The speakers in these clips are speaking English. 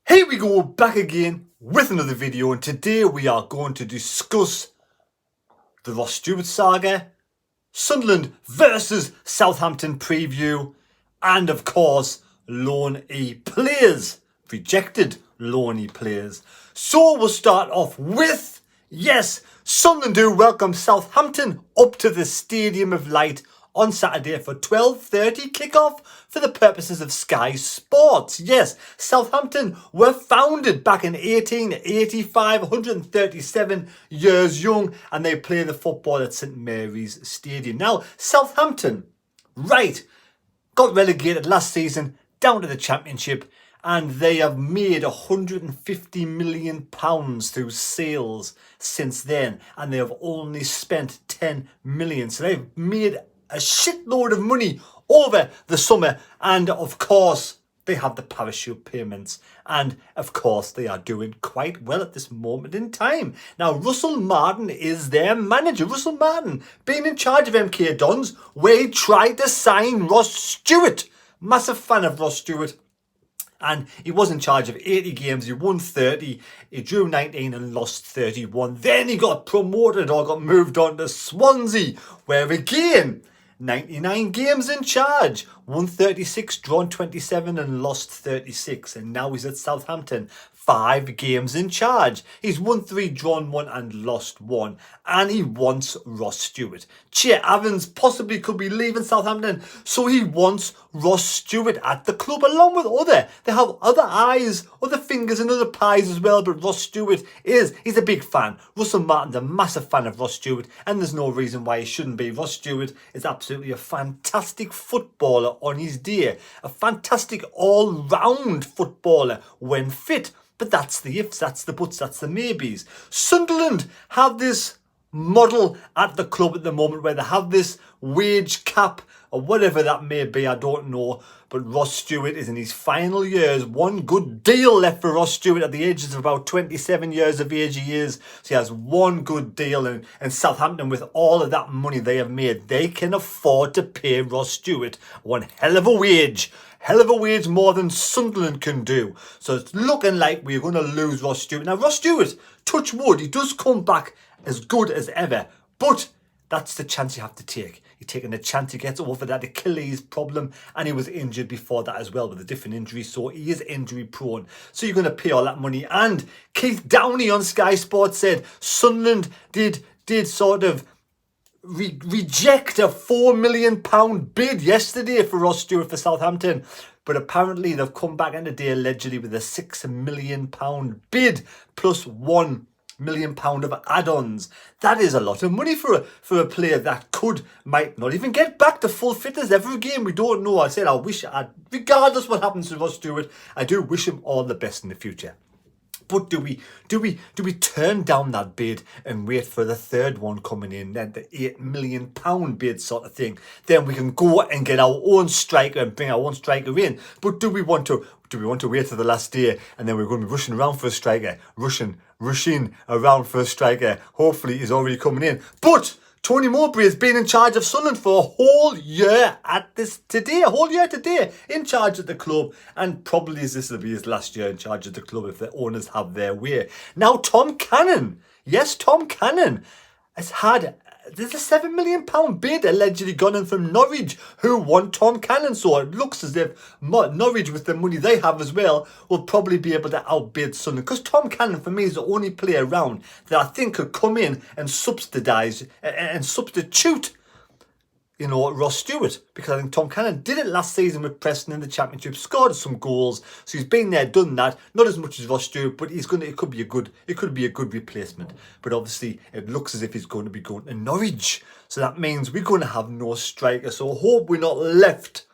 Here we go, back again with another video, and today we are going to discuss the Ross Stewart saga, Sunderland versus Southampton preview, and of course loanee players, rejected loanee players. So we'll start off with, yes, Sunderland do welcome Southampton up to the Stadium of Light on Saturday for 12:30 kickoff for the purposes of Sky Sports. Yes, Southampton were founded back in 1885, 137 years young, and they play the football at St Mary's Stadium. Now, Southampton, right, got relegated last season down to the Championship, and they have made £150 million through sales since then, and they have only spent 10 million. So they've made a shitload of money over the summer, and of course they have the parachute payments, and of course they are doing quite well at this moment in time. Now, Russell Martin is their manager. Russell Martin being in charge of MK Dons, where he tried to sign Ross Stewart. Massive fan of Ross Stewart. And he was in charge of 80 games. He won 30. He drew 19 and lost 31. Then he got promoted or got moved on to Swansea, where again, 99 games in charge, won 36, drawn 27 and lost 36. And now he's at Southampton, 5 games in charge. He's won 3, drawn 1 and lost 1. And he wants Ross Stewart. Che Evans possibly could be leaving Southampton, so he wants Ross Stewart at the club along with they have other eyes, other fingers and other pies as well, but Ross Stewart he's a big fan. Russell Martin's a massive fan of Ross Stewart, and there's no reason why he shouldn't be. Ross Stewart is absolutely a fantastic footballer on his day, a fantastic all-round footballer when fit. But that's the ifs, that's the buts, that's the maybes. Sunderland have this model at the club at the moment where they have this wage cap or whatever that may be, I don't know. But Ross Stewart is in his final years. One good deal left for Ross Stewart at the ages of about 27 years of age he is. So he has one good deal, and Southampton, with all of that money they have made, they can afford to pay Ross Stewart one hell of a wage. Hell of a wage more than Sunderland can do. So it's looking like we're going to lose Ross Stewart. Now, Ross Stewart, touch wood, he does come back as good as ever. But that's the chance you have to take. You're taking the chance he gets over that Achilles problem, and he was injured before that as well with a different injury, so he is injury prone. So you're going to pay all that money. And Keith Downey on Sky Sports said Sunderland did sort of reject a £4 million bid yesterday for Ross Stewart for Southampton, but apparently they've come back in today allegedly with a £6 million bid plus £1 million of add-ons. That is a lot of money for a player that might not even get back to full fitness ever again. We don't know. I said regardless what happens to Ross Stewart, I do wish him all the best in the future. But do we turn down that bid and wait for the third one coming in, then the £8 million bid sort of thing? Then we can go and get our own striker and bring our own striker in. But do we want to wait till the last day and then we're going to be rushing around for a striker, rushing around for a striker? Hopefully he's already coming in. But Tony Mowbray has been in charge of Sunderland for a whole year today, in charge of the club, and probably this will be his last year in charge of the club if the owners have their way. Now, Tom Cannon has had, there's a £7 million bid allegedly gone in from Norwich, who want Tom Cannon. So it looks as if Norwich, with the money they have as well, will probably be able to outbid Sunderland. Because Tom Cannon, for me, is the only player around that I think could come in and substitute, Ross Stewart. Because I think Tom Cannon did it last season with Preston in the Championship, scored some goals. So he's been there, done that. Not as much as Ross Stewart, but it could be a good replacement. But obviously, it looks as if he's going to be going to Norwich. So that means we're going to have no striker. So I hope we're not left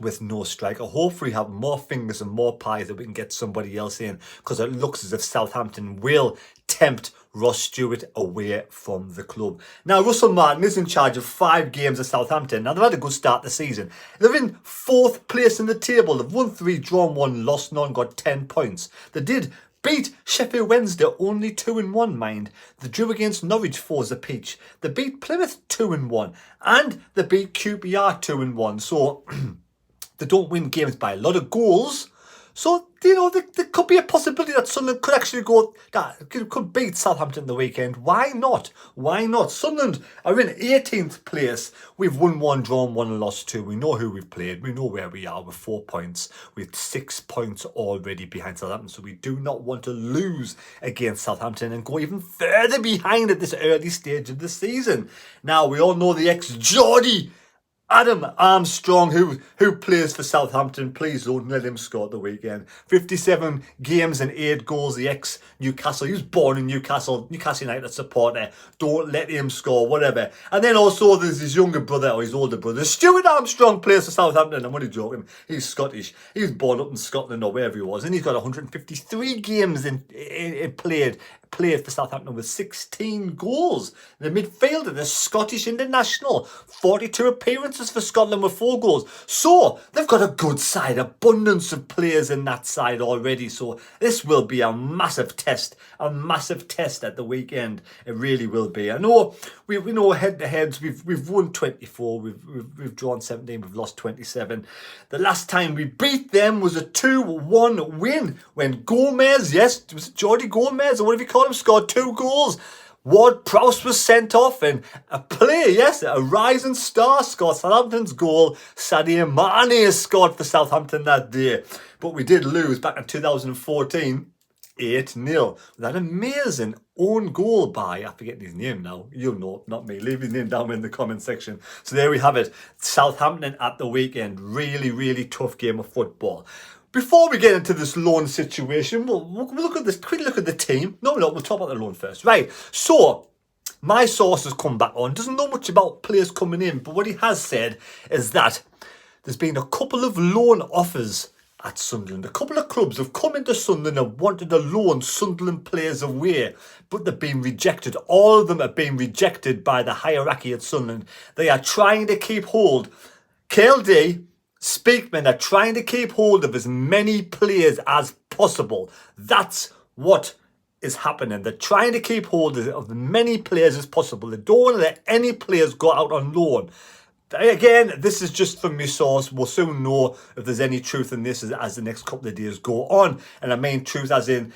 with no striker. Hopefully we have more fingers and more pies that we can get somebody else in, because it looks as if Southampton will tempt Ross Stewart away from the club. Now, Russell Martin is in charge of 5 games at Southampton. Now, they've had a good start the season. They're in 4th place in the table. They've won 3, drawn 1, lost none, got 10 points. They did beat Sheffield Wednesday only 2-1, mind. They drew against Norwich 4 apiece. They beat Plymouth 2-1, and they beat QPR 2-1. So they don't win games by a lot of goals, So, you know, there could be a possibility that Sunderland could actually could beat Southampton the weekend. Why not? Why not? Sunderland are in 18th place. We've won 1, drawn 1 and lost 2. We know who we've played. We know where we are with 4 points. With 6 points already behind Southampton. So we do not want to lose against Southampton and go even further behind at this early stage of the season. Now, we all know the ex-Geordie Adam Armstrong, who plays for Southampton. Please don't let him score at the weekend. 57 games and 8 goals. The ex-Newcastle. He was born in Newcastle United supporter. Don't let him score, whatever. And then also there's his younger brother, or his older brother, Stewart Armstrong, plays for Southampton. I'm only joking. He's Scottish. He was born up in Scotland or wherever he was. And he's got 153 games played for Southampton with 16 goals. The midfielder, the Scottish international, 42 appearances for Scotland with 4 goals. So they've got a good side, abundance of players in that side already. So this will be a massive test at the weekend. It really will be. I know we know head to heads. We've won 24. We've drawn 17. We've lost 27. The last time we beat them was a 2-1 win when Gomez, yes, was it Jordi Gomez or whatever you call him, scored 2 goals. Ward-Prowse was sent off, and a player, yes, a rising star scored Southampton's goal. Sadio Mane scored for Southampton that day. But we did lose back in 2014, 8-0. That amazing own goal by, I forget his name now, you'll know, not me, leave his name down in the comment section. So there we have it, Southampton at the weekend. Really, really tough game of football. Before we get into this loan situation, we'll look at this. Quick look at the team. No, we'll talk about the loan first. Right. So, my source has come back on. Doesn't know much about players coming in, but what he has said is that there's been a couple of loan offers at Sunderland. A couple of clubs have come into Sunderland and wanted to loan Sunderland players away, but they've been rejected. All of them have been rejected by the hierarchy at Sunderland. They are trying to keep hold. KLD, Speakman are trying to keep hold of as many players as possible. That's what is happening. They're trying to keep hold of as many players as possible. They don't want to let any players go out on loan. Again, this is just from my source. We'll soon know if there's any truth in this as the next couple of days go on. And I mean truth as in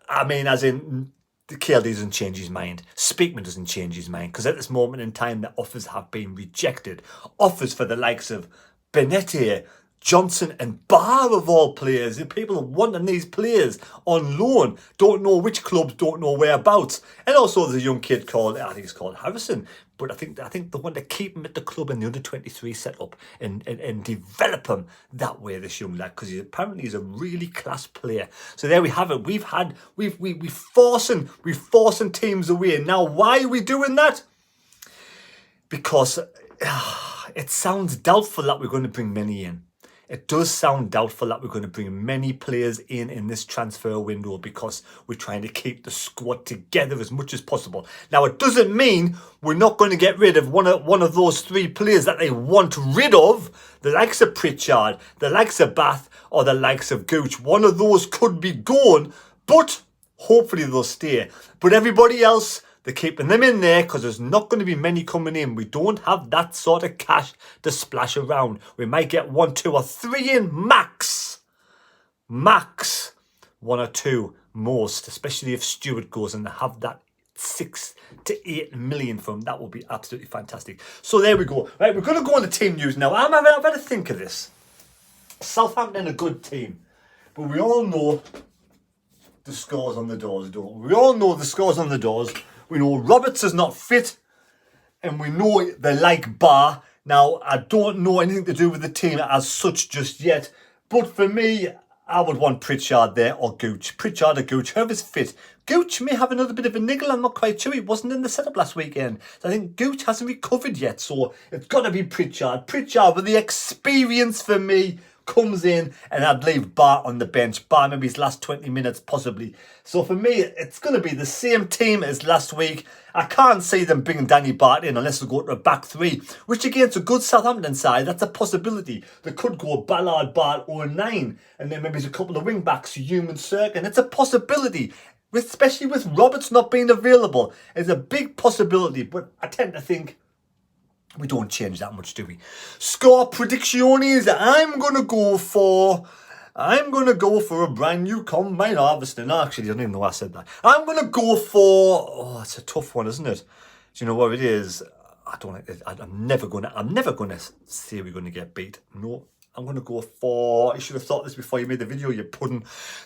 the KLD doesn't change his mind. Speakman doesn't change his mind. Because at this moment in time, the offers have been rejected. Offers for the likes of Benetti, Johnson and Barr of all players. The people wanting these players on loan don't know which clubs, don't know whereabouts. And also there's a young kid called, I think he's called Harrison, but I think they want to keep him at the club in the under-23 setup and develop him that way, this young lad, because apparently he's a really class player. So there we have it. We're forcing teams away. Now why are we doing that? Because it sounds doubtful that we're going to bring many in. It does sound doubtful that we're going to bring many players in this transfer window because we're trying to keep the squad together as much as possible. Now, it doesn't mean we're not going to get rid of one of those 3 players that they want rid of. The likes of Pritchard, the likes of Bath, or the likes of Gooch. One of those could be gone, but hopefully they'll stay. But everybody else, they're keeping them in there because there's not going to be many coming in. We don't have that sort of cash to splash around. We might get 1, 2 or 3 in max. Max 1 or 2 most, especially if Stewart goes and they have that 6 to 8 million from him. That will be absolutely fantastic. So there we go. Right, we're going to go on to team news now. I've had to think of this. Southampton a good team, but we all know the scores on the doors, don't we? We all know the scores on the doors. We know Roberts is not fit, and we know they like Barr. Now, I don't know anything to do with the team as such just yet, but for me, I would want Pritchard there or Gooch. Pritchard or Gooch, whoever's fit. Gooch may have another bit of a niggle, I'm not quite sure. He wasn't in the setup last weekend. So I think Gooch hasn't recovered yet, so it's got to be Pritchard. Pritchard, with the experience for me, comes in, and I'd leave Barr on the bench. Barr maybe his last 20 minutes possibly. So for me, it's going to be the same team as last week. I can't see them bringing Danny Bart in unless they go to a back 3, which against a good Southampton side, that's a possibility. They could go Ballard, Bart or 9, and then maybe there's a couple of wing backs, Hume and Serkin. It's a possibility, especially with Roberts not being available. It's a big possibility, but I tend to think we don't change that much, do we? Score predictions. I'm going to go for I'm going to go for a brand new combine harvester. No, actually, I don't even know why I said that. I'm going to go for... Oh, it's a tough one, isn't it? Do you know what it is? I'm never going to say we're going to get beat. No, I'm going to go for... You should have thought this before you made the video, you pudding.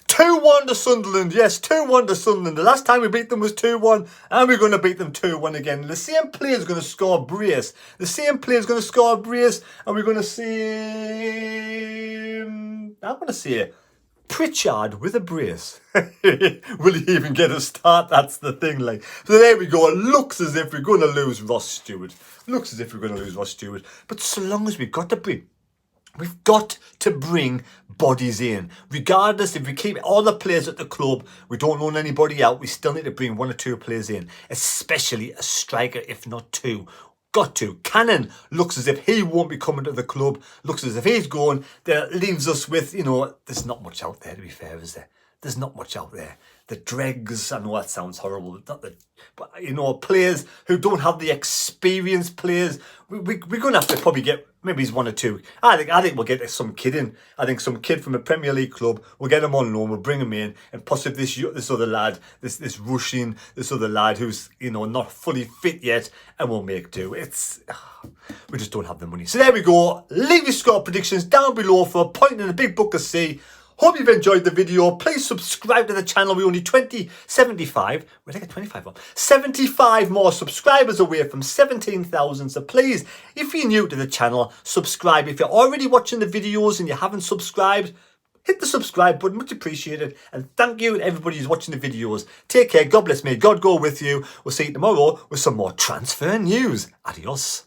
2-1 to Sunderland. Yes, 2-1 to Sunderland. The last time we beat them was 2-1, and we're going to beat them 2-1 again. The same player is going to score a brace. The same player is going to score a brace, and we're going to see... I'm going to say Pritchard with a brace. Will he even get a start? That's the thing. Like, so there we go. It looks as if we're going to lose Ross Stewart. Looks as if we're going to lose Ross Stewart. But so long as we've got to bring bodies in. Regardless, if we keep all the players at the club, we don't loan anybody out, we still need to bring 1 or 2 players in. Especially a striker, if not 2. Got to. Cannon looks as if he won't be coming to the club. Looks as if he's going. That leaves us with, there's not much out there, to be fair, is there? There's not much out there. The dregs, I know that sounds horrible, but players who don't have the experienced players, we're going to have to probably get, maybe he's 1 or 2. I think we'll get some kid in. I think some kid from a Premier League club, we'll get him on loan, we'll bring him in, and possibly this other lad, this Russian, this other lad who's, not fully fit yet, and we'll make do. We just don't have the money. So there we go. Leave your score predictions down below for a point in the big book of C. Hope you've enjoyed the video. Please subscribe to the channel. We're only 75. Where'd I get 25 from? 75 more subscribers away from 17,000. So please, if you're new to the channel, subscribe. If you're already watching the videos and you haven't subscribed, hit the subscribe button. Much appreciated. And thank you to everybody who's watching the videos. Take care. God bless me. God go with you. We'll see you tomorrow with some more transfer news. Adios.